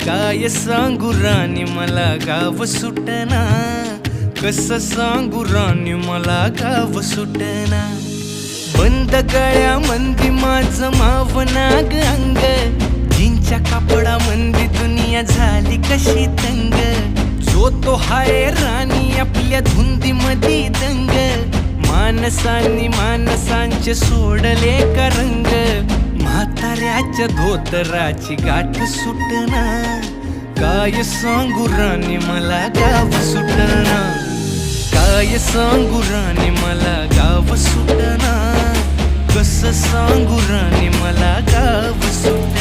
काय सांगू राणी मला गाव सुटना, कसं सांगू राणी मला गाव सुटना. बंद गळ्यामंदी माझं मावना ग अंग, जीनच्या कापडामंदी दुनिया झाली कशी तंग. जो तो हाय राणी आपल्या धुंदीमधी दंग, माणसांनी माणसांचे सोडले का रंग. म्हाताऱ्याच्या धोतराची गाठ सुटना, काय सांगू राणी मला गाव सुटना. काय सांगू राणी मला गाव सुटना, कसं सांगू राणी मला गाव सुटना.